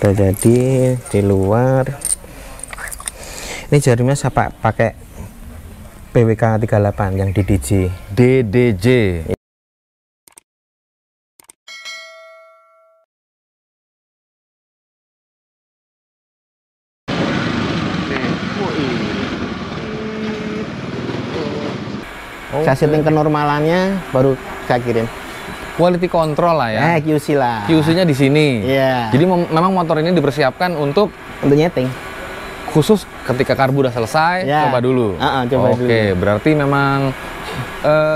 Udah jadi di luar. Ini jarumnya saya pakai PWK 38 yang DDJ. DDJ. Saya setting kenormalannya baru saya kirim. Quality control lah ya. QC lah. QC-nya di sini. Iya. Jadi memang motor ini dipersiapkan untuk nyeting. Khusus ketika karbu udah selesai, coba dulu. Coba dulu. Oke, berarti memang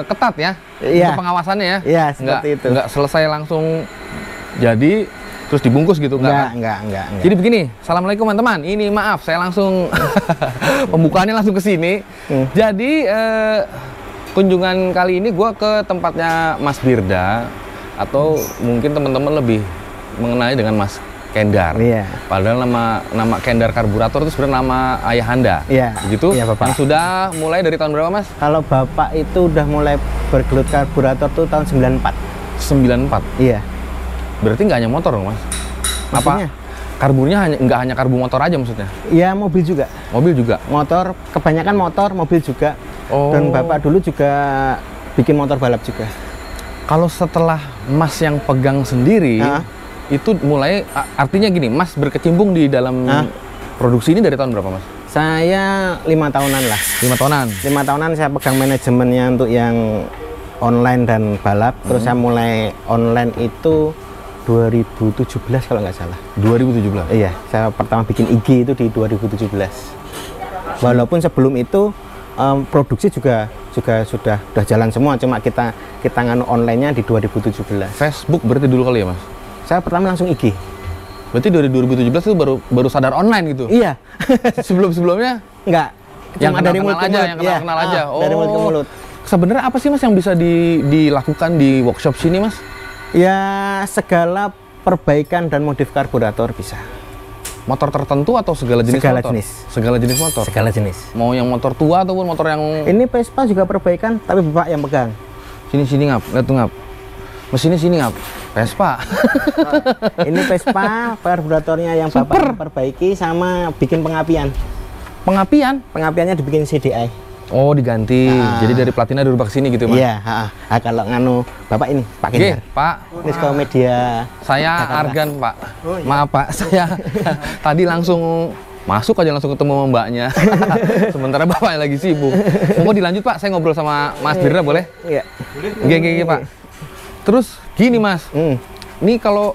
ketat ya untuk pengawasannya ya. Iya, seperti itu. Nggak selesai langsung jadi terus dibungkus gitu enggak. Jadi begini, assalamualaikum teman-teman. Ini maaf, saya langsung pembukaannya langsung ke sini. Jadi kunjungan kali ini gue ke tempatnya Mas Birda, atau mungkin teman-teman lebih mengenai dengan Mas Kendar. Iya. Padahal nama Kendar Karburator itu sebenarnya nama ayahanda. Iya. Begitu? Iya, Bapak. Yang sudah mulai dari tahun berapa, Mas? Kalau Bapak itu udah mulai bergelut karburator tuh tahun 94. 94. Iya. Berarti nggak hanya motor dong, Mas? Maksudnya? Apa karbunya nggak hanya karbu motor aja maksudnya? Iya, mobil juga. Mobil juga? Motor, kebanyakan motor, mobil juga. Oh. Dan Bapak dulu juga bikin motor balap juga. Kalau setelah Mas yang pegang sendiri, itu mulai, artinya gini, Mas berkecimpung di dalam produksi ini dari tahun berapa, Mas? Saya 5 tahunan lah. 5 tahunan? 5 tahunan saya pegang manajemennya untuk yang online dan balap. Terus saya mulai online itu 2017 kalau nggak salah. 2017? Iya, saya pertama bikin IG itu di 2017. Walaupun sebelum itu produksi juga sudah jalan semua, cuma kita nganu online-nya di 2017. Facebook berarti dulu kali ya, Mas? Saya pertama langsung IG. Berarti dari 2017 itu baru sadar online gitu? Iya. Sebelum-sebelumnya? Enggak. Cuma dari mulut ke mulut. Yang kenal-kenal aja. Dari mulut ke mulut. Sebenarnya apa sih, Mas, yang bisa dilakukan di workshop sini, Mas? Ya, segala perbaikan dan modif karburator bisa. Motor tertentu atau segala jenis segala motor? Segala jenis motor? Segala jenis. Mau yang motor tua ataupun motor yang... Ini Vespa juga perbaikan, tapi Bapak yang pegang. Sini ngap, lihat tuh ngap. Mesinnya sini ngap. Vespa. Ini Vespa, karburatornya yang Bapak perbaiki sama bikin pengapian. Pengapian? Pengapiannya dibikin CDI. Oh, diganti. Jadi dari platina dirubah ke sini gitu, Mas? Iya, kalau nganu Bapak ini, Pak Kendar. Pak. Nisko Media. Saya Argan, Pak. Maaf, Pak. Saya tadi langsung masuk aja langsung ketemu sama mbaknya. Sementara Bapaknya lagi sibuk. Mau dilanjut, Pak? Saya ngobrol sama Mas Birda, boleh? Iya. Oke, Pak. Terus gini, Mas. Ini kalau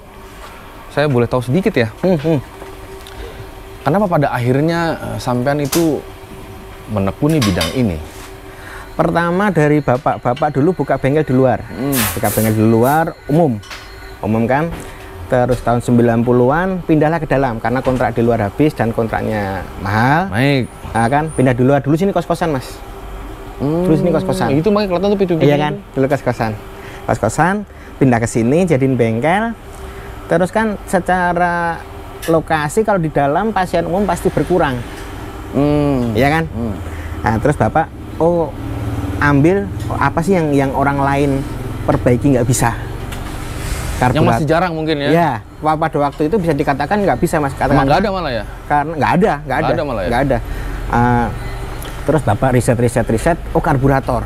saya boleh tahu sedikit ya. Kenapa pada akhirnya sampean itu menekuni bidang ini? Pertama dari Bapak dulu buka bengkel di luar. Buka bengkel di luar umum kan. Terus tahun 90-an pindahlah ke dalam karena kontrak di luar habis dan kontraknya mahal. Baik. Nah, kan pindah di luar. Dulu sini kos-kosan, Mas. Dulu sini kos-kosan. Itu makanya kelihatan tuh pintu-pintu. Iya kan? Dulu kos-kosan. Kos-kosan pindah ke sini jadiin bengkel. Terus kan secara lokasi kalau di dalam pasien umum pasti berkurang. Iya kan? Nah, terus Bapak ambil apa sih yang orang lain perbaiki nggak bisa? Yang masih jarang mungkin ya? Ya, pada waktu itu bisa dikatakan nggak bisa, Mas. Katakan nggak ada malah ya? Karena nggak ada malah ya? Nggak ada. Terus Bapak riset, karburator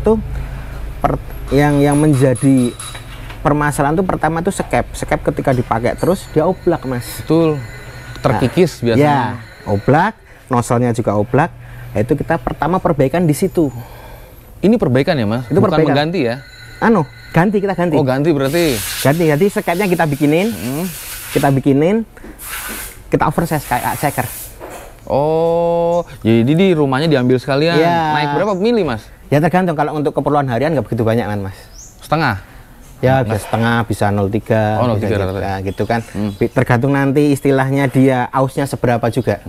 itu yang menjadi permasalahan itu pertama itu skep ketika dipakai terus dia oblak, Mas. Betul. Terkikis biasanya. Ya, oblak, nozzle-nya juga oblak. Itu kita pertama perbaikan di situ. Ini perbaikan ya, Mas? Itu bukan perbaikan. Mengganti ya? Kita ganti. Oh, ganti berarti. Ganti skepnya kita bikinin. Kita oversize kayak checker. Oh, jadi di rumahnya diambil sekalian. Ya. Naik berapa mili, Mas? Ya tergantung, kalau untuk keperluan harian nggak begitu banyak kan, Mas. Setengah? Ya, bisa setengah, bisa 0,3. Oh, 0,3 gitu kan. Tergantung nanti istilahnya dia ausnya seberapa juga.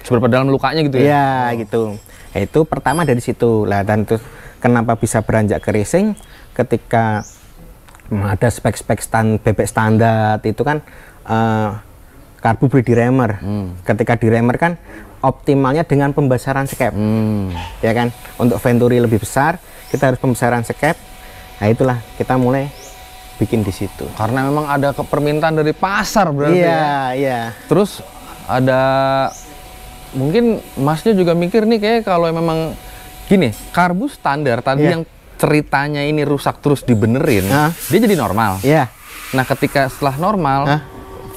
Seberapa dalam lukanya gitu ya? Ya, gitu. Itu pertama dari situ. Lah, dan terus kenapa bisa beranjak ke racing? Ketika ada spek-spek bebek standar itu kan karbu beri di remer. Ketika di remer kan optimalnya dengan pembesaran skep. Ya kan? Untuk Venturi lebih besar, kita harus pembesaran skep. Nah, itulah kita mulai bikin di situ. Karena memang ada permintaan dari pasar berarti ya. Iya. Terus ada mungkin Masnya juga mikir nih kayak kalau memang gini, karbu standar tadi yang ceritanya ini rusak terus dibenerin, dia jadi normal. Iya. Nah, ketika setelah normal,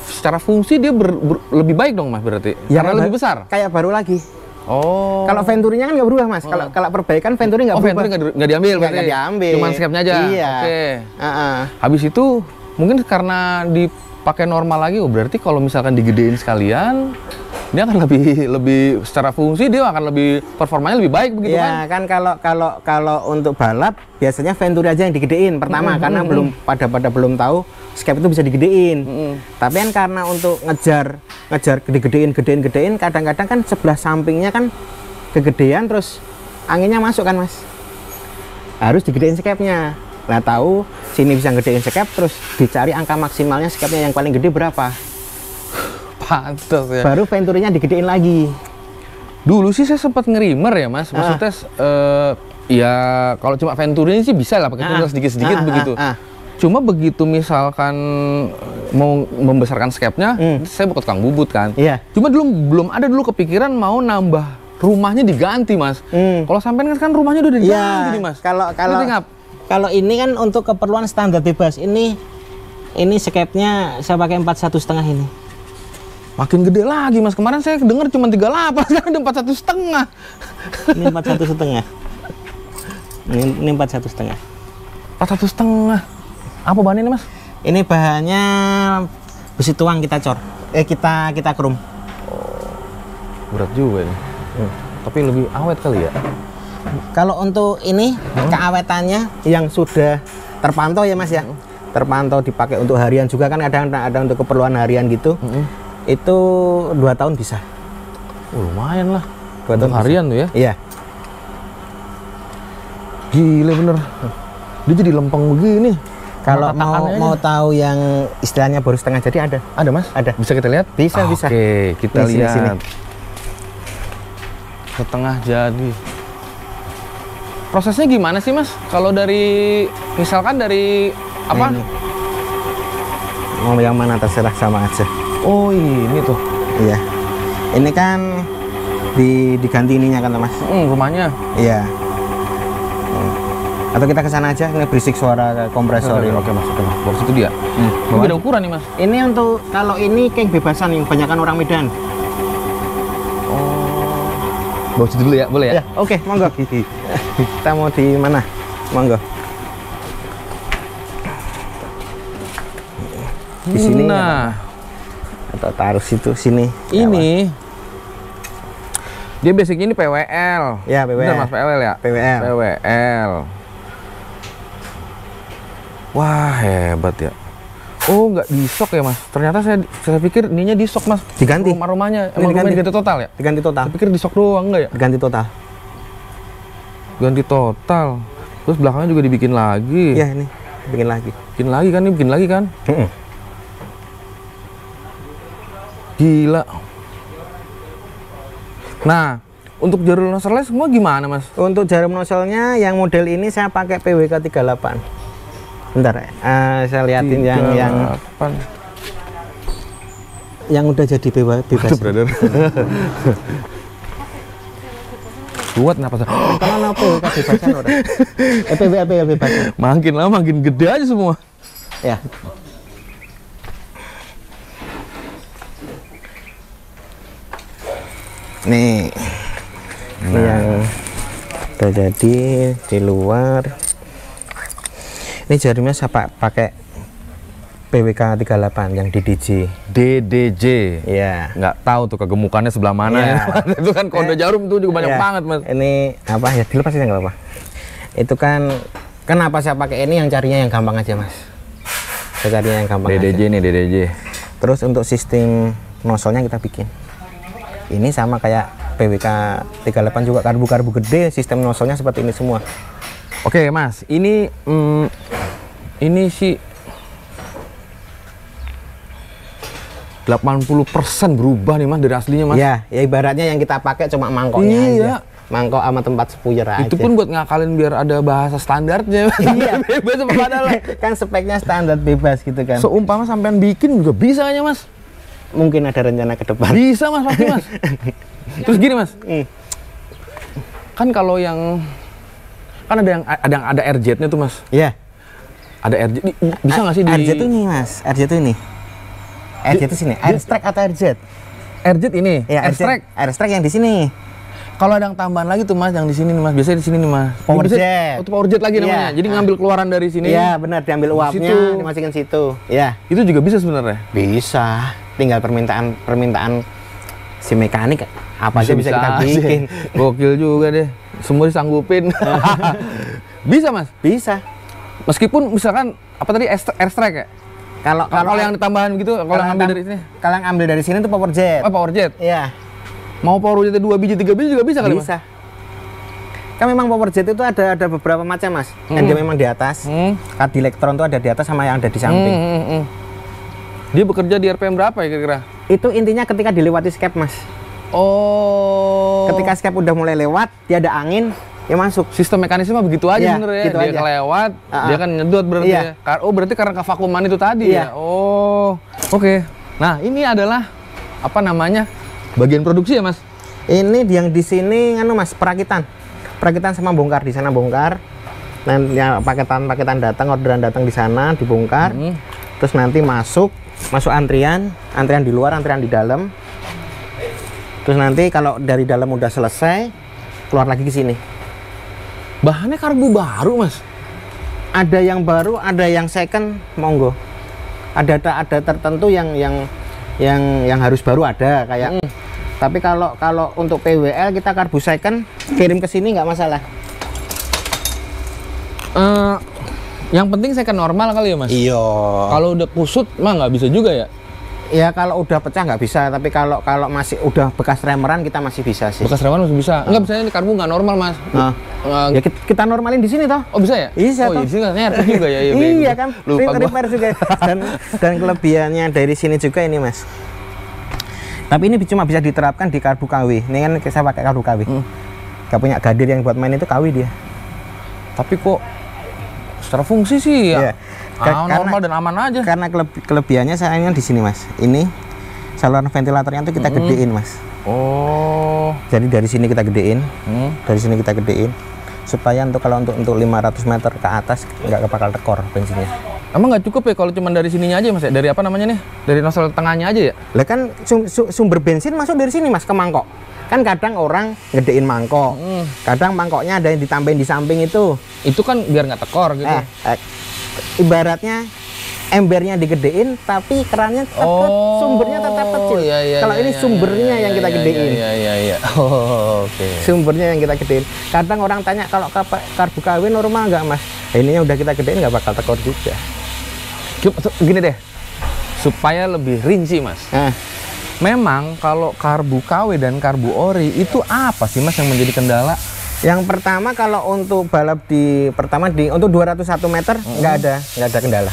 secara fungsi dia lebih baik dong Mas berarti? Ya, karena lebih besar? Kayak baru lagi. Oh. Kalau Venturinya kan nggak berubah Mas. Kalau perbaikan Venturi nggak berubah. Venturi nggak diambil berarti? Nggak diambil. Cuman skepnya aja? Iya. Oke. Habis itu mungkin karena dipakai normal lagi, berarti kalau misalkan digedein sekalian, dia akan lebih secara fungsi dia akan lebih performanya lebih baik begitu ya, kan? Kalau untuk balap biasanya Venturi aja yang digedein pertama karena belum tahu skep itu bisa digedein. Tapi kan karena untuk ngejar gedein kadang-kadang kan sebelah sampingnya kan kegedean terus anginnya masuk kan Mas. Harus digedein skepnya. Nah, tahu sini bisa gedein skep terus dicari angka maksimalnya skepnya yang paling gede berapa. Pantes ya. Baru Venturinya digedein lagi. Dulu sih saya sempat ngerimer ya Mas, maksudnya ya kalau cuma Venturi sih bisa lah pakai tunnel sedikit-sedikit begitu. Cuma begitu misalkan mau membesarkan skepnya, saya buat tukang bubut kan. Iya. Cuma belum ada kepikiran mau nambah rumahnya diganti Mas. Kalau sampean kan rumahnya udah diganti nih Mas. Kalau ini kan untuk keperluan standar bebas. Ini skepnya saya pakai 41,5 ini. Makin gede lagi Mas. Kemarin saya dengar cuma 38, sekarang ada 41,5. Ini 41,5. Ini 41,5. 41,5. Apa bahannya ini Mas? Ini bahannya besi tuang kita cor. Kita krum. Berat juga ini. Tapi lebih awet kali ya. Kalau untuk ini keawetannya yang sudah terpantau ya Mas ya. Terpantau dipakai untuk harian juga kan ada untuk keperluan harian gitu. Itu 2 tahun bisa. Lumayan lah. 2 tahun harian tuh ya? Iya. Gila bener. Dia jadi lempeng begini. Kalau mau tahu yang istilahnya baru setengah jadi ada. Ada Mas? Ada. Bisa kita lihat? Bisa. Oke, kita lihat. Sini. Setengah jadi. Prosesnya gimana sih Mas? Kalau misalkan dari apa? Mau yang mana terserah sama aja. Oh ini tuh. Iya. Ini kan diganti ininya kan Mas? Rumahnya. Iya. Atau kita ke sana aja, ini berisik suara kompresor ini. Oke Mas, bagus itu dia. Beda ukuran nih Mas. Ini untuk kalau ini keng bebasan yang kebanyakan orang Medan. Oh. Bawa situ dulu ya, boleh ya? Ya, oke, monggo. Kita mau di mana? Monggo. Di sini. Nah, atau taruh situ sini. Ini dia basicnya ini PWL. Ya, PWL. Bener Mas, PWL ya? PWL. Wah, hebat ya. Oh, nggak di sok ya Mas? Ternyata saya pikir ininya di sok Mas. Diganti. Rumahnya emang rumahnya diganti total ya? Diganti total. Saya pikir di sok doang enggak ya? Diganti total. Ganti total. Terus belakangnya juga dibikin lagi. Iya, ini bikin lagi. Bikin lagi kan? Gila. Nah, untuk jarum nozzle semua gimana Mas? Untuk jarum nozzle-nya yang model ini saya pakai PWK 38. Bentar, saya liatin 38. yang udah jadi bebas. Brother. Kuat kenapa? Kalau PWK bebasan udah. PWK bebasan. Makin lama makin gede aja semua. Ya. Nih. Ini yang udah jadi di luar. Ini jarumnya saya pakai PWK 38 yang DDJ. DDJ. Iya. Nggak tahu tuh kegemukannya sebelah mana ya. Itu kan kode jarum tuh juga banyak banget Mas. Ini apa ya? Dilepas aja nggak apa-apa. Itu kan kenapa saya pakai ini yang carinya yang gampang aja Mas. Saya carinya yang gampang DDJ aja. Nih DDJ. Terus untuk sistem nozzle-nya kita bikin. Ini sama kayak PWK 38 juga, karbu gede, sistem nozzle-nya seperti ini semua. Oke Mas, ini sih 80% berubah nih Mas dari aslinya Mas. Ya ibaratnya yang kita pakai cuma mangkoknya aja. mangkok sama tempat spuyer aja. Itu pun buat ngakalin biar ada bahasa standarnya. Iya. Bebas apa padahal. Kan speknya standar bebas gitu kan. Seumpama sampean bikin juga bisa aja Mas. Mungkin ada rencana ke depan. Bisa Mas, pasti Mas. Terus gini Mas. Kan kalau yang kan ada RZ-nya tuh Mas. Iya. Ada RZ. Bisa nggak sih di RZ itu ini Mas. RZ itu ini. RZ itu sini. Airstrike atau RZ? RZ ini. Ya, Airstrike. Airstrike yang di sini. Kalau ada yang tambahan lagi tuh Mas, yang di sini nih Mas. Biasanya di sini nih Mas. Power Biasanya, jet. Oh, itu power jet lagi namanya. Jadi ngambil keluaran dari sini. Iya, benar, diambil uapnya, situ. dimasukin situ. Iya. Itu juga bisa sebenarnya. Bisa. Tinggal permintaan si mekanik apa aja bisa kita bikin. Gokil juga deh. Semua disanggupin. Bisa Mas? Bisa. Meskipun misalkan apa tadi airstrike ya? Kalau yang ditambahan gitu, kalau yang ambil dari sini. Kalau yang ambil dari sini itu power jet. Oh, power jet. Iya. Mau power jet 2 biji 3 biji juga bisa kali Mas? Bisa. Kan memang power jet itu ada beberapa macam Mas. Yang dia memang di atas. Kadi elektron itu ada di atas sama yang ada di samping. Dia bekerja di RPM berapa ya kira-kira? Itu intinya ketika dilewati skep Mas. Oh. Ketika skep udah mulai lewat, dia ada angin, ya masuk. Sistem mekanisme begitu aja Iya, sebenarnya. gitu Dia aja. kelewat, dia kan nyedot berarti Iya. ya. Oh, berarti karena kevakuman itu tadi Iya. ya. Oh. Oke. Nah, ini adalah apa namanya? Bagian produksi ya, Mas? Ini yang di sini anu Mas, perakitan. Perakitan sama bongkar, di sana bongkar. Nanti ya, paketan datang, orderan datang di sana, dibongkar. Terus nanti masuk antrian di luar, antrian di dalam. Terus nanti kalau dari dalam udah selesai, keluar lagi ke sini. Bahannya karbu baru, Mas? Ada yang baru, ada yang second, monggo. Ada tertentu yang harus baru ada kayak. Tapi kalau untuk PWL kita karbu second, kirim ke sini nggak masalah. Yang penting second normal kali ya, Mas? Iya. Kalau udah kusut mah nggak bisa juga ya? Ya kalau udah pecah nggak bisa, tapi kalau masih udah bekas remeran kita masih bisa sih. Bekas reman masih bisa. Enggak, misalnya ini karbu nggak normal, Mas. Ya kita normalin di sini toh. Oh, bisa ya? Bisa, oh, toh. di sini ternyata juga ya. Iya kan, Lupa gua. repair juga. Dan kelebihannya dari sini juga ini Mas. Tapi ini cuma bisa diterapkan di karbu KW. Ini kan saya pakai karbu KW. Gak punya gadir yang buat main itu KW dia. Tapi kok secara fungsi sih ya. Normal dan aman aja. Karena kelebihannya sayangnya di sini Mas. Ini saluran ventilatornya itu kita gedein Mas. Oh. Jadi dari sini kita gedein. Dari sini kita gedein. Supaya kalau untuk 500 meter ke atas nggak bakal tekor bensinnya. Emang nggak cukup ya kalau cuma dari sininya aja Mas ya? Dari apa namanya nih? Dari nozzle tengahnya aja ya? Lah kan sumber bensin masuk dari sini Mas ke mangkok. Kan kadang orang gedein mangkok. Kadang mangkoknya ada yang ditambahin di samping itu. Itu kan biar nggak tekor gitu. Ibaratnya embernya digedein tapi kerannya tetap sumbernya tetap kecil. Kalau ini sumbernya yang kita gedein. Iya. Oh, oke. Sumbernya yang kita gedein. Kadang orang tanya kalau karbu KW normal nggak Mas? Ininya udah kita gedein nggak bakal tekor juga. Gini deh, supaya lebih rinci Mas. Memang kalau karbu KW dan karbu ori itu apa sih Mas yang menjadi kendala? Yang pertama kalau untuk balap untuk 201 meter nggak ada kendala.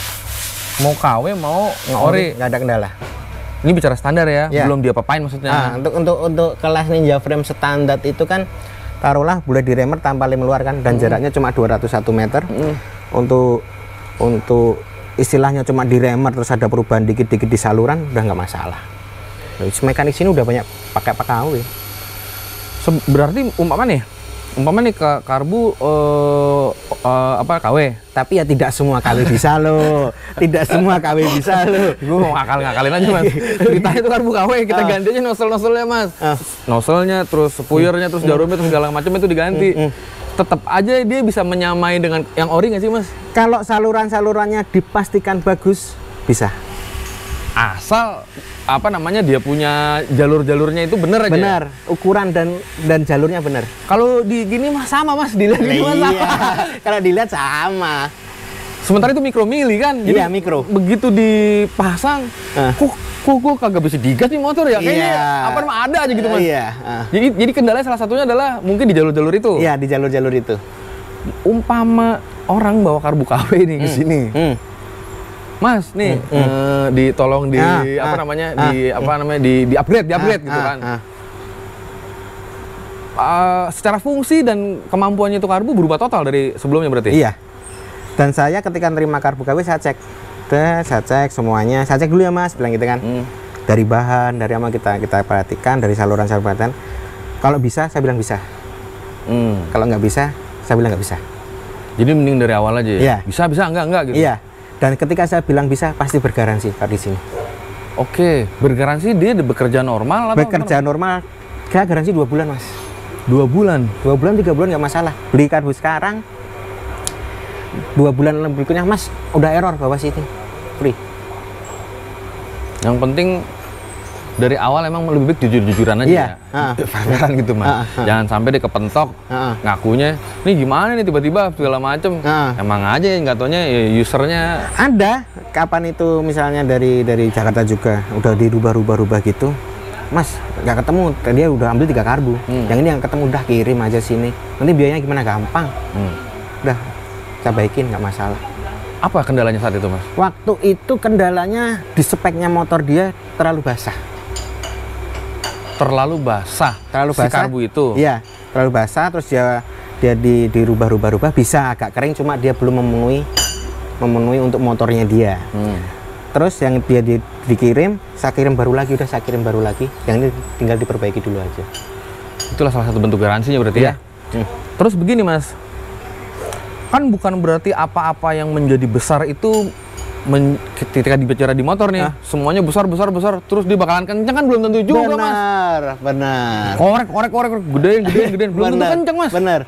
Mau KW mau ori nggak ada kendala. Ini bicara standar ya, belum diapa-apain maksudnya. Untuk kelas Ninja Frame standar itu kan taruhlah boleh diremer tanpa lem luar kan, dan jaraknya cuma 201 meter. Untuk istilahnya cuma diremer terus ada perubahan dikit-dikit di saluran udah nggak masalah. Mekanik sini udah banyak pakai KW. Berarti umpama nih ke karbu KW. Tapi ya tidak semua KW bisa loh. Tidak semua KW bisa loh. Gue mau ngakalin aja Mas. Ceritanya itu karbu KW, kita ganti aja nozzle-nozzle-nya Mas. Nozzle-nya, terus spuyernya, terus jarumnya, terus segala macam itu diganti. Tetap aja dia bisa menyamai dengan yang ori nggak sih Mas? Kalau salurannya dipastikan bagus, bisa. Asal dia punya jalur-jalurnya itu bener aja. Bener, ukuran dan jalurnya bener. Kalau di gini mah sama Mas, dilihat gini mah sama. Kalau dilihat sama. Sementara itu mikro mili kan? Jadi mikro. Begitu dipasang, kok kagak bisa digas nih motor ya? Kayaknya ada aja gitu Mas. Jadi kendalanya salah satunya adalah mungkin di jalur-jalur itu. Iya, di jalur-jalur itu. Umpama orang bawa karbu KW nih ke sini. Mas, nih ditolong di di upgrade gitu kan. secara fungsi dan kemampuannya itu karbu berubah total dari sebelumnya berarti? Iya. Dan saya ketika nerima karbu KW saya cek. Saya cek semuanya. Saya cek dulu ya Mas, bilang gitu kan. Dari bahan, dari apa kita perhatikan, dari saluran-saluran. Kalau bisa, saya bilang bisa. Kalau nggak bisa, saya bilang nggak bisa. Jadi mending dari awal aja ya? Iya. Bisa, enggak gitu? Iya. Dan ketika saya bilang bisa, pasti bergaransi kalau di sini. Oke, bergaransi dia bekerja normal atau bekerja normal, saya garansi 2 bulan Mas. 2 bulan? 2 bulan, 3 bulan nggak masalah. Beli karbu sekarang, 2 bulan berikutnya Mas, udah error bawa sini. Free. Yang penting dari awal emang lebih baik jujur-jujuran aja iya. ya. Fair-fairan gitu Mas. Jangan sampai dia kepentok ngakunya, nih gimana nih tiba-tiba segala macem. Emang aja nggak taunya ya, usernya ada. Kapan itu misalnya dari Jakarta juga udah dirubah-rubah gitu. Mas, nggak ketemu, dia udah ambil 3 karbu. Yang ini yang ketemu udah kirim aja sini. Nanti biayanya gimana? Gampang. Udah, saya baikin nggak masalah. Apa kendalanya saat itu Mas? Waktu itu kendalanya di speknya motor dia terlalu basah. Terlalu basah si karbu itu? Iya, terlalu basah. Terus dia dirubah-rubah bisa agak kering, cuma dia belum memenuhi untuk motornya dia. Terus yang dia dikirim, saya kirim baru lagi, udah saya kirim baru lagi. Yang ini tinggal diperbaiki dulu aja. Itulah salah satu bentuk garansinya berarti ya? Terus begini Mas, kan bukan berarti apa-apa yang menjadi besar itu ketika dibicara di motor nih, semuanya besar, terus dia bakalan kenceng kan belum tentu juga Mas. Benar. Korek, gedein, belum tentu kenceng Mas. Benar.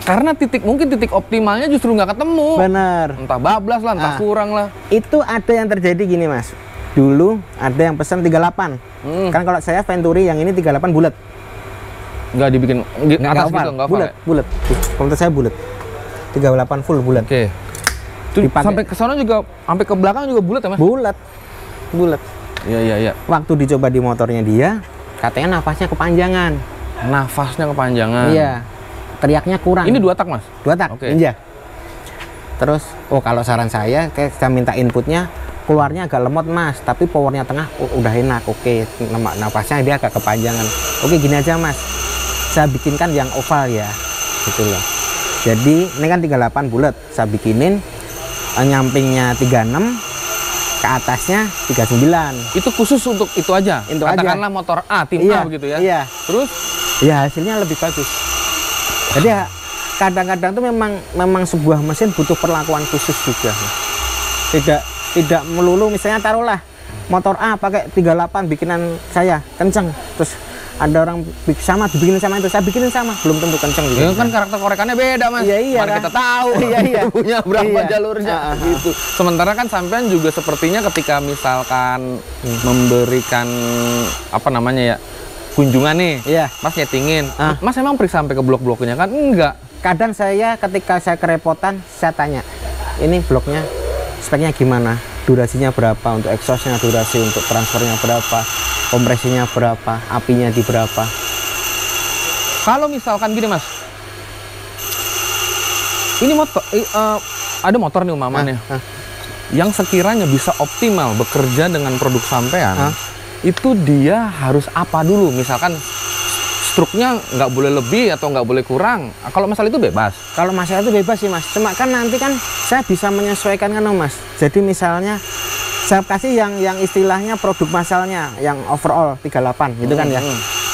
Karena mungkin titik optimalnya justru nggak ketemu. Benar. Entah bablas lah, entah kurang lah. Itu ada yang terjadi gini Mas. Dulu ada yang pesan 38. Kan kalau saya Venturi yang ini 38 bulat. Nggak dibikin atas gitu, nggak bulat. Komputer saya bulat. 38 full bulat. Oke. Sampai ke sana juga, sampai ke belakang juga bulat ya Mas? Bulat. Iya. Waktu dicoba di motornya dia, katanya nafasnya kepanjangan. Iya. Teriaknya kurang. Ini 2 tak Mas? 2 tak. Oke. Ninja. Terus, kalau saran saya minta inputnya keluarnya agak lemot Mas, tapi powernya tengah udah enak. Oke, nafasnya dia agak kepanjangan. Oke, gini aja Mas. Saya bikinkan yang oval ya. Gitu loh. Jadi ini kan 38 bulat, saya bikinin nyampingnya 36, ke atasnya 39. Itu khusus untuk itu aja? Katakanlah motor A, tim A begitu ya? Iya. Terus? Ya hasilnya lebih bagus. Jadi kadang-kadang tuh memang sebuah mesin butuh perlakuan khusus juga. Tidak melulu misalnya taruhlah motor A pakai 38 bikinan saya kenceng, terus ada orang dibikinin sama itu, saya bikinin sama, belum tentu kenceng juga. Ya kan karakter korekannya beda Mas. Iya Mana kan? kita tahu punya berapa jalurnya gitu. Sementara kan sampean juga sepertinya ketika misalkan memberikan apa namanya ya, kunjungan nih, Mas nyetingin, Mas emang periksa sampai ke blok-bloknya kan? Enggak. Kadang saya ketika saya kerepotan, saya tanya, ini bloknya speknya gimana? Durasinya berapa untuk exhaustnya, durasi untuk transfernya berapa, kompresinya berapa, apinya di berapa. Kalau misalkan gini Mas, ini motor, ada motor nih umpamanya, yang sekiranya bisa optimal bekerja dengan produk sampean, itu dia harus apa dulu? Misalkan struknya nggak boleh lebih atau nggak boleh kurang. Kalau masalah itu bebas? Kalau masalah itu bebas sih Mas. Cuma kan nanti kan saya bisa menyesuaikan kan Mas. Jadi misalnya saya kasih yang istilahnya produk masalnya, yang overall 38 gitu kan ya.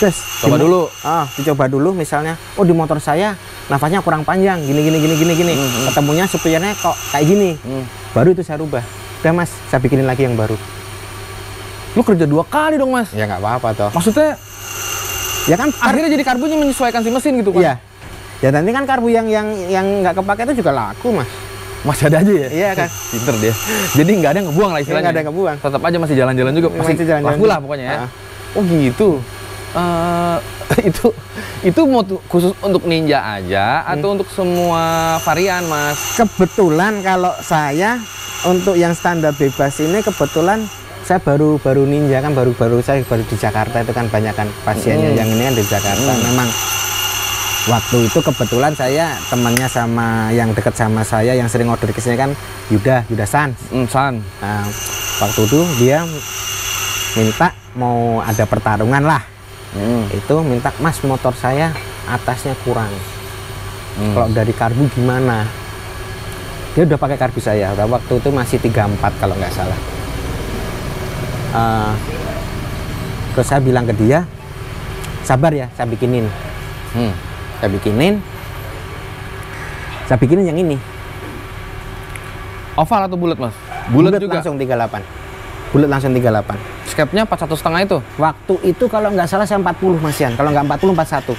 Terus coba dulu. Dicoba dulu misalnya, oh di motor saya nafasnya kurang panjang, gini. Ketemunya supirnya kok kayak gini. Baru itu saya rubah. Udah Mas, saya bikinin lagi yang baru. Lu kerja 2 kali dong Mas? Ya nggak apa-apa toh. Maksudnya ya kan akhirnya jadi karbunya menyesuaikan si mesin gitu kan? Iya. Ya nanti kan karbu yang nggak kepake itu juga laku Mas. Masih ada aja ya? Iya kan. Pinter dia. Jadi nggak ada yang ngebuang lah istilahnya. Nggak ada yang ngebuang. Tetap aja masih jalan-jalan juga. Masih laku lah pokoknya ya. Oh gitu. Itu mau khusus untuk Ninja aja atau untuk semua varian Mas? Kebetulan kalau saya untuk yang standar bebas ini kebetulan saya baru Ninja kan saya baru di Jakarta, itu kan banyak kan pasiennya yang ini kan di Jakarta. Memang waktu itu kebetulan saya temannya sama yang dekat sama saya yang sering order ke sini kan Yuda San. Nah, waktu itu dia minta mau ada pertarungan lah. Itu minta Mas motor saya atasnya kurang. Kalau dari karbu gimana? Dia udah pakai karbu saya, waktu itu masih 34 kalau nggak salah. Terus saya bilang ke dia, sabar ya, saya bikinin. Saya bikinin yang ini. Oval atau bulat mas? Bulat juga? Langsung 38. Bulat langsung 38. Skepnya 41,5 itu? Waktu itu kalau nggak salah saya 40 Mas Yan. Kalau nggak 40, 41.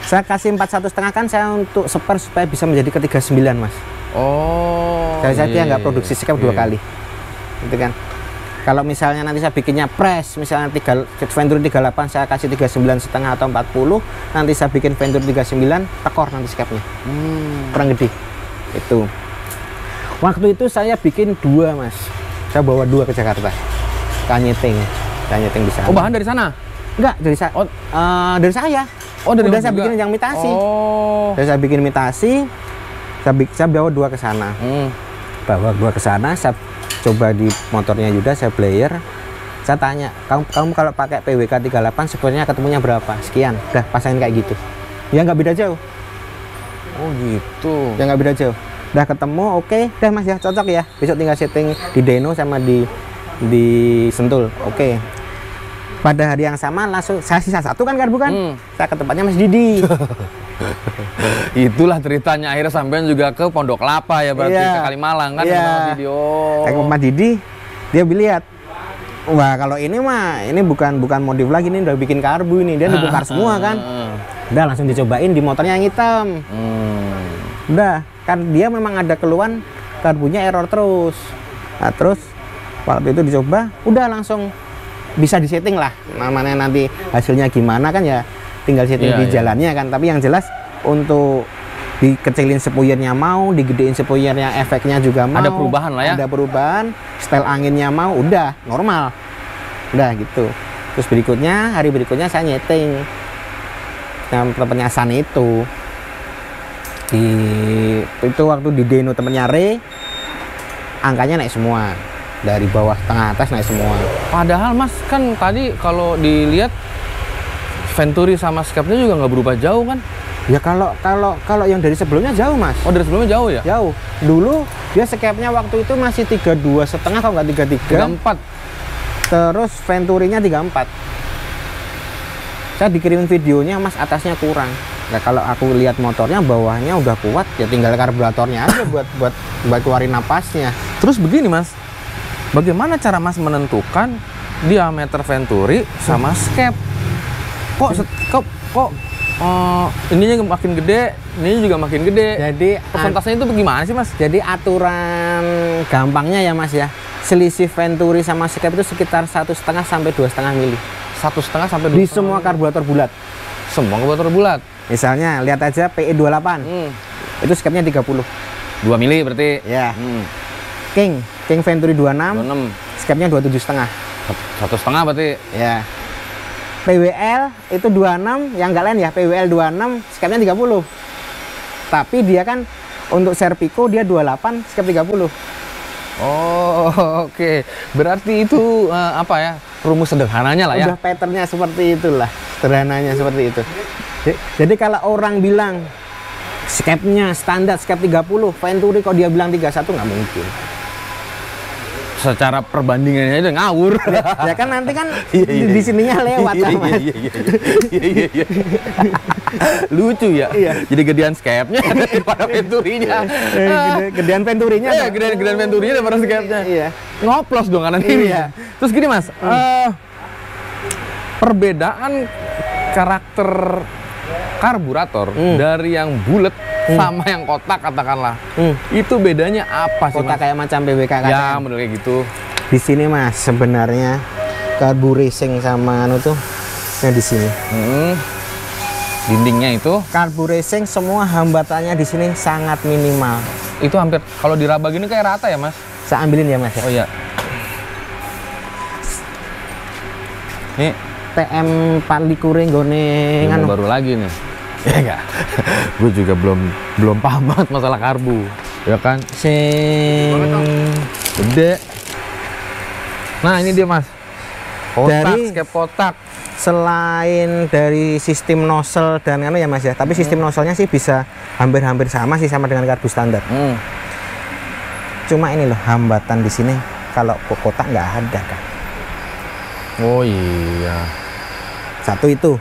Saya kasih 41,5 kan saya untuk spare supaya bisa menjadi ke 39 Mas. Oh. Saya nggak produksi skep 2 kali. Gitu kan. Kalau misalnya nanti saya bikinnya press, misalnya Venturi 38 saya kasih 39,5 atau 40, nanti saya bikin Venturi 39, tekor nanti skepnya. Kurang gede. Itu. Waktu itu saya bikin 2 Mas. Saya bawa 2 ke Jakarta. Kanyeting di sana. Oh, bahan dari sana? Enggak, dari saya. Dari saya. Oh, dari udah saya bikin yang imitasi. Oh. Udah saya bikin imitasi. Saya bawa 2 ke sana. Bawa 2 ke sana, saya coba di motornya Yuda, saya player. Saya tanya, kamu kalau pakai PWK 38 sebenarnya ketemunya berapa? Sekian. Udah pasangin kayak gitu. Ya nggak beda jauh. Oh gitu. Ya nggak beda jauh. Udah ketemu, oke. Udah Mas ya, cocok ya. Besok tinggal setting di Deno sama di Sentul. Oke. Pada hari yang sama langsung saya sisa 1 kan bukan? Saya ke tempatnya Mas Didi. Itulah ceritanya akhirnya sampean juga ke Pondok Kelapa ya berarti ke Kalimalang kan Mas Didi. Kayak Mas Didi, dia lihat. Wah, kalau ini mah ini bukan modif lagi, ini udah bikin karbu ini. Dia dibongkar semua kan. Udah langsung dicobain di motornya yang hitam. Udah, kan dia memang ada keluhan karbunya error terus. Nah, terus waktu itu dicoba, udah langsung bisa disetting lah. Namanya nanti hasilnya gimana kan ya tinggal setting di jalannya kan. Tapi yang jelas untuk dikecilin sepuirnya mau, digedein sepuirnya, efeknya juga mau. Ada perubahan lah ya. Ada perubahan, setel anginnya mau, udah normal. Udah gitu. Terus hari berikutnya saya nyeting yang penyasan itu. Itu waktu di Deno temennya Re, angkanya naik semua. Dari bawah tengah atas naik semua. Padahal Mas kan tadi kalau dilihat Venturi sama skepnya juga nggak berubah jauh kan? Ya kalau yang dari sebelumnya jauh Mas. Oh, dari sebelumnya jauh ya? Jauh. Dulu dia skepnya waktu itu masih 32,5 kalau nggak 33. 34. Terus Venturinya 34. Saya dikirimin videonya Mas, atasnya kurang. Nah, kalau aku lihat motornya bawahnya udah kuat, ya tinggal karburatornya aja buat keluarin napasnya. Terus begini Mas, bagaimana cara Mas menentukan diameter Venturi sama skep? Kok ininya makin gede, ini juga makin gede. Jadi persentasenya itu bagaimana sih Mas? Jadi aturan gampangnya ya Mas ya, selisih Venturi sama skep itu sekitar 1,5 sampai 2,5 mili. 1,5 sampai 2,5 di semua karburator bulat. Semua karburator bulat. Misalnya lihat aja PE28. Itu skepnya 30. 2 mili berarti. Ya. King Venturi 26. Skepnya 27,5. 1,5 berarti. Ya. PWL itu 26, yang enggak lain ya, PWL 26, skepnya 30. Tapi dia kan untuk Serpico dia 28, skep 30. Oh, oke. Berarti itu apa ya? Rumus sederhananya lah ya. Udah patternnya seperti itulah. Sederhananya seperti itu. Jadi kalau orang bilang skepnya standar skep 30, Venturi kok dia bilang 31, nggak mungkin. Secara perbandingannya itu ngawur. Ya kan nanti kan di sininya lewat kan. Iya. Lucu ya. Jadi gedean skepnya daripada Venturinya. Gedean Venturinya. Iya, gedean Venturinya daripada skepnya. Iya. Ngoplos dong kanan kiri. Iya. Terus gini Mas, perbedaan karakter karburator dari yang bulat sama yang kotak katakanlah, itu bedanya apa sih kotak Mas? kayak macam PWK kan? Ya model kayak gitu. Di sini Mas sebenarnya karbu racing sama anu tuh yang di sini. Dindingnya itu karbu racing semua hambatannya di sini sangat minimal. Itu hampir kalau diraba gini kayak rata ya Mas? Saya ambilin ya Mas ya. Oh iya. Nih TM Parlikure nggone nganu baru lagi nih. Ya enggak. Gue juga belum paham banget masalah karbu. Ya kan? Sing gede. Nah, ini dia Mas. Kotak, skep kotak. Selain dari sistem nozzle dan anu ya Mas ya, tapi sistem nozzle-nya sih bisa hampir-hampir sama sih, sama dengan karbu standar. Cuma ini loh hambatan di sini, kalau kotak nggak ada kan. Oh iya. Satu itu.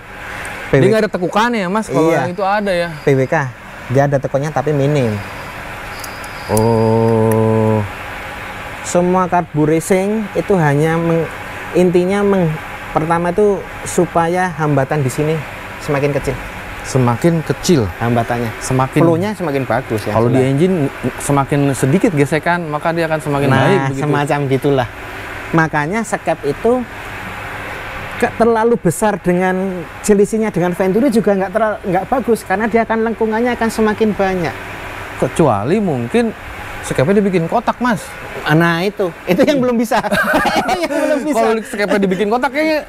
Jadi nggak ada tekukannya ya Mas, kalau iya. yang itu ada ya. PWK, dia ada tekunnya tapi minim. Oh. Semua karbu racing itu hanya intinya pertama itu supaya hambatan di sini semakin kecil. Semakin kecil hambatannya, semakin flow-nya semakin bagus ya. Kalau di engine semakin sedikit gesekan, maka dia akan semakin baik begitu. Semacam gitulah. Makanya skep itu terlalu besar dengan selisihnya dengan Venturi juga nggak bagus, karena dia akan lengkungannya akan semakin banyak. Kecuali mungkin skepnya dibikin kotak Mas. Nah itu yang belum bisa. Itu yang belum bisa. Kalau skepnya dibikin kotak kayaknya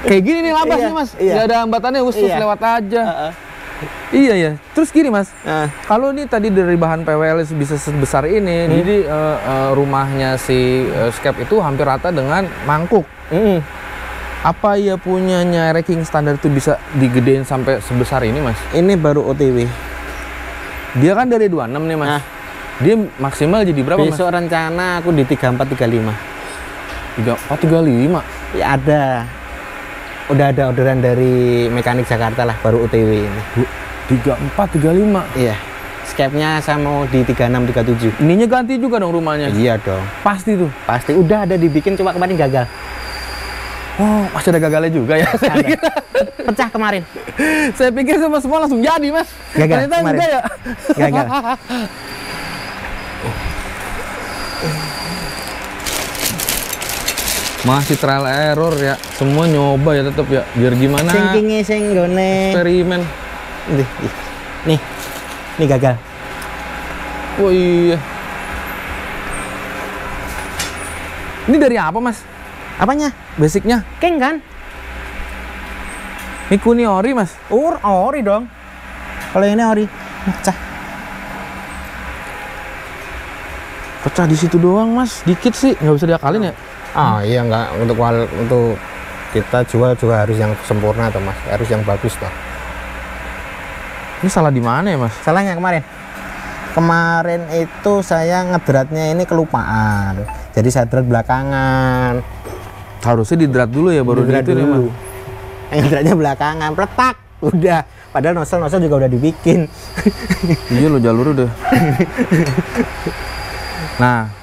kayak gini nih labasnya Mas. Nggak ada hambatannya, khusus lewat aja. Iya ya. Terus gini Mas, kalau ini tadi dari bahan PWL bisa sebesar ini, jadi rumahnya si skep itu hampir rata dengan mangkuk. Apa ya punyanya racking standar itu bisa digedein sampai sebesar ini Mas? Ini baru OTW. Dia kan dari 26 nih Mas. Dia maksimal jadi berapa Mas? Besok rencana aku di 3435. 3435? Ya ada. Udah ada orderan dari mekanik Jakarta lah, baru OTW ini. 3435? Iya. Skepnya saya mau di 3637. Ininya ganti juga dong rumahnya? Iya dong. Pasti tuh? Pasti. Udah ada dibikin, cuma kemarin gagal. Oh, masih ada gagalnya juga ya? Pecah kemarin. Saya pikir semua langsung jadi Mas. Gagal ternyata kemarin. enggak ya? Gagal. Masih trial error ya, semua nyoba ya tetap ya, biar gimana sing gone eksperimen. Nih gagal. Oh iya, ini dari apa Mas? Apanya? Basicnya? Keng kan? Mikuni ori Mas? Ori dong. Kalau ini ori pecah. Pecah di situ doang Mas, dikit sih, nggak bisa diakalin ya? Iya, nggak, untuk kita jual juga harus yang sempurna toh Mas, harus yang bagus toh. Ini salah di mana ya Mas? Salahnya kemarin itu saya ngedratnya ini kelupaan, jadi saya drat belakangan. Harusnya didrat dulu ya, baru itu nih Mas. Ngedratnya belakangan, peletak udah, padahal nozzle juga udah dibikin. Iya lo, jalur udah. Nah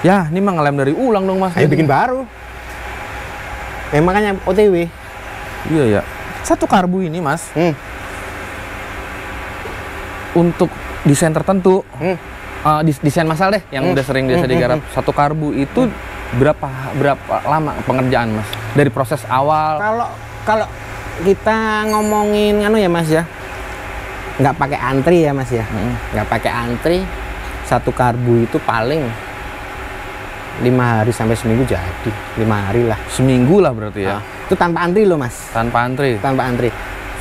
ya, ini mah ngelem dari ulang dong Mas. Ayo bikin baru. Makanya OTW. Iya ya. Satu karbu ini Mas, untuk desain tertentu, desain masal deh, yang udah sering biasa digarap. Satu karbu itu berapa lama pengerjaan Mas? Dari proses awal. Kalau kita ngomongin ya Mas ya, nggak pakai antri ya Mas ya, nggak pakai antri, satu karbu itu paling 5 hari sampai seminggu jadi. 5 hari lah. Seminggu lah berarti ya. Itu tanpa antri loh Mas. Tanpa antri.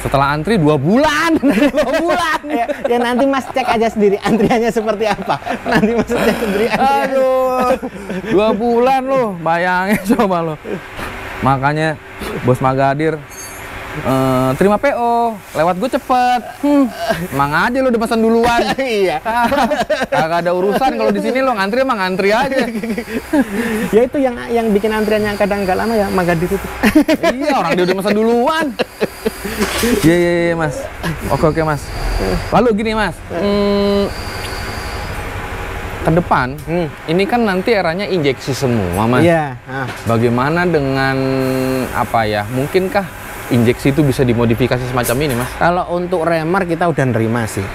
Setelah antri 2 bulan. 2 bulan. Ya nanti Mas cek aja sendiri antriannya seperti apa. Nanti Mas cek sendiri antriannya. Aduh. 2 bulan loh, bayangin coba lo. Makanya Bos Magadir terima PO, lewat gue cepet. Emang aja lo udah pesan duluan. Iya. Kagak ada urusan kalau di sini lo ngantri emang ngantri aja. Ya itu yang bikin antriannya kadang nggak lama ya Magadir itu. Iya, orang dia udah pesan duluan. Iya Mas. Oke Mas. Lalu gini Mas. Ke depan, ini kan nanti eranya injeksi semua Mas. Iya. Bagaimana dengan apa ya? Mungkinkah injeksi itu bisa dimodifikasi semacam ini Mas? Kalau untuk remer kita udah nerima sih.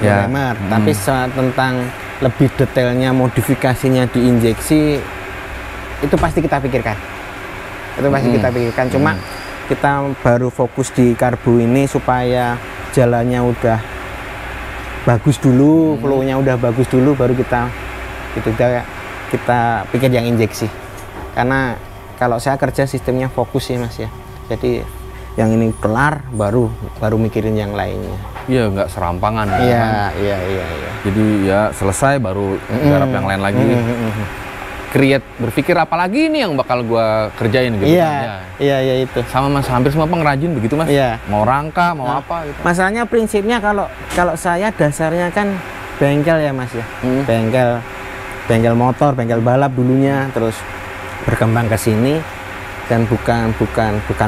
Ya. Remer. Tapi tentang lebih detailnya modifikasinya di injeksi itu pasti kita pikirkan. Cuma kita baru fokus di karbu ini supaya jalannya udah bagus dulu, flow-nya udah bagus dulu, baru kita pikir yang injeksi. Karena kalau saya kerja sistemnya fokus ya Mas ya. Jadi yang ini kelar baru mikirin yang lainnya. Iya, nggak serampangan. Iya. Jadi ya selesai baru garap yang lain lagi. berpikir apalagi ini yang bakal gua kerjain gitu. Iya, iya itu. Sama Mas, hampir semua pengrajin begitu Mas. Iya. Mau rangka, mau apa gitu. Masalahnya prinsipnya kalau saya dasarnya kan bengkel ya Mas ya. Bengkel motor, bengkel balap dulunya, terus berkembang ke sini dan bukan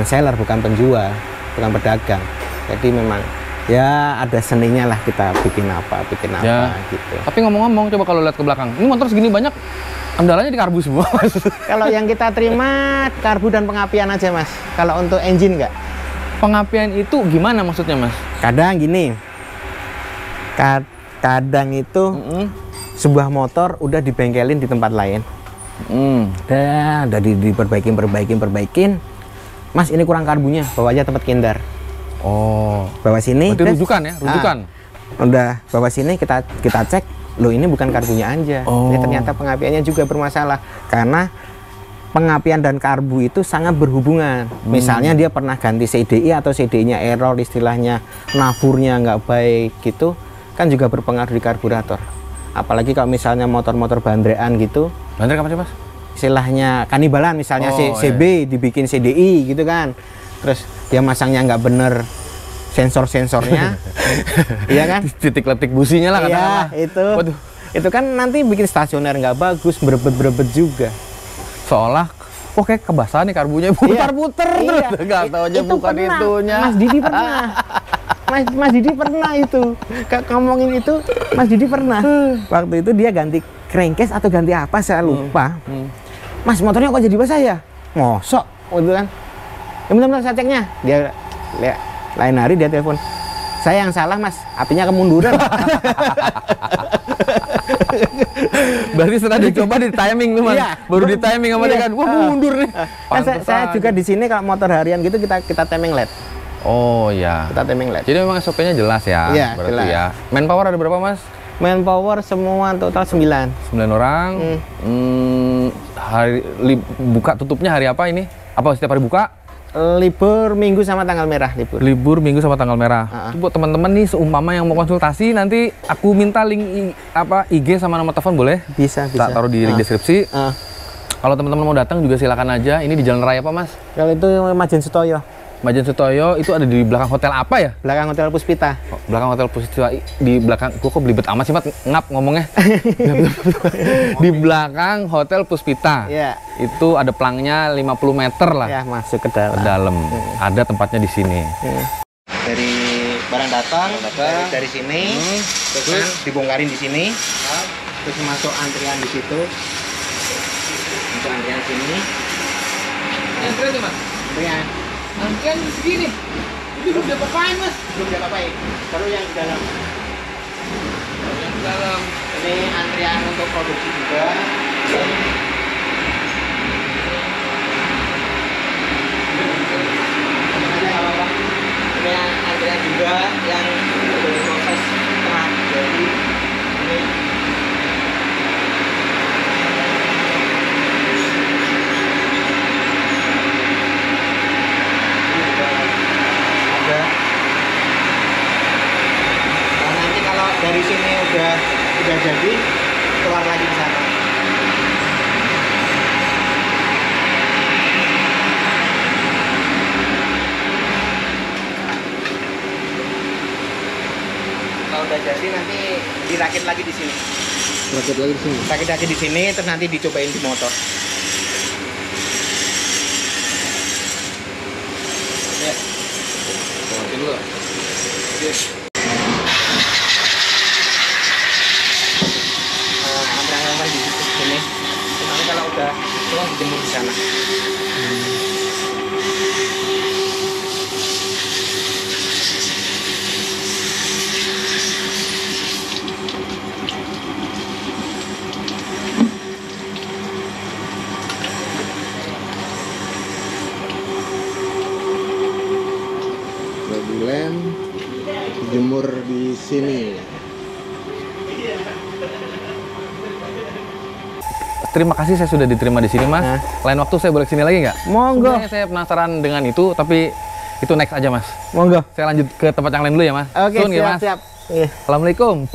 seller, bukan penjual, bukan pedagang. Jadi memang ya ada seninya lah kita bikin apa Ya. gitu. Tapi ngomong-ngomong, coba kalau lihat ke belakang, ini motor segini banyak, kendalanya di karbu semua Mas. Kalau yang kita terima karbu dan pengapian aja Mas. Kalau untuk engine nggak. Pengapian itu gimana maksudnya Mas? Kadang gini, kadang itu sebuah motor udah dibengkelin di tempat lain. Udah diperbaikin. Mas ini kurang karbunya, bawa aja tempat kindar. Oh, Bawa sini. berarti rujukan ya, rujukan. Udah bawa sini kita cek, loh ini bukan karbunya aja. Oh. Ini ternyata pengapiannya juga bermasalah karena pengapian dan karbu itu sangat berhubungan. Misalnya dia pernah ganti CDI atau CDI-nya error, istilahnya nafurnya nggak baik gitu, kan juga berpengaruh di karburator. Apalagi kalau misalnya motor-motor bandrean gitu. Bandrek apa sih Mas? Istilahnya kanibalan, misalnya CB dibikin CDI gitu kan. Terus dia masangnya nggak bener sensor-sensornya, iya kan? Titik-letik businya lah katakanlah. Iya, itu. Waduh. Itu kan nanti bikin stasioner nggak bagus, berebet juga. Seolah, kayak kebasahan nih karbunya, putar-putar terus. Nggak tahu aja itu bukan pernah. itunya. Mas Didi pernah. Mas Didi pernah itu. Ngomongin itu, Mas Didi pernah. Waktu itu dia ganti crankcase atau ganti apa, saya lupa. Mas, motornya kok jadi basah ya? Mosok, gitu kan. Ya benar-benar saya ceknya. Dia lain hari dia telepon. Saya yang salah Mas, apinya kemunduran. Berarti setelah dicoba di timing tuh Mas. Iya. Baru di timing sama dia kan. Wah, mundur nih. Kan saya juga di sini kalau motor harian gitu kita timing LED. Oh ya. Kita timing LED. Jadi memang SOP-nya jelas ya. Iya, berarti jelas. ya. Manpower ada berapa Mas? Manpower semua total 9. 9 orang. Buka tutupnya hari apa ini? Apa setiap hari buka? Libur Minggu sama tanggal merah libur. Libur Minggu sama tanggal merah. Itu buat teman-teman nih seumpama yang mau konsultasi, nanti aku minta link IG sama nomor telepon boleh? Bisa. Tak taruh di link deskripsi. Kalau teman-teman mau datang juga silakan aja. Ini di Jalan Raya apa Mas? Kalau itu Majen Sutoyo. Majen Sutoyo itu ada di belakang hotel apa ya? Belakang Hotel Puspita. Belakang Hotel Puspita, di belakang. Gua kok belibet amat sih Mat, ngap ngomongnya. Di belakang Hotel Puspita. Iya. Itu ada pelangnya 50 meter lah. Ya, masuk ke dalam. Ke dalam. Ada tempatnya di sini. Dari barang datang. Dari sini, terus kan dibongkarin di sini. Terus masuk antrian di situ. Masuk antrian sini. Antrian tuh Mas? Antrian. Antrian di sini. Ini belum diapa-apain Mas? Belum diapa-apain. Baru yang di dalam. Yang di dalam. Ini antrian untuk produksi juga. Ini antrian juga yang proses tengah. Jadi ini ada. Nah, nanti kalau dari sini udah jadi, keluar lagi ke sana. Kalau udah jadi nanti dirakit lagi di sini. Rakit lagi di sini. Rakit lagi di sini, terus nanti dicobain di motor. Ya. Mungkin dulu. Antrean di sini. Nanti kalau udah keluar dijemur di sana. Lem dijemur di sini. Terima kasih saya sudah diterima di sini Mas. Lain waktu saya boleh kesini lagi nggak? Monggo. Sebenarnya saya penasaran dengan itu, tapi itu next aja Mas. Monggo. Saya lanjut ke tempat yang lain dulu ya Mas. Oke, Soon, ya, Mas. siap. Iya. Assalamualaikum.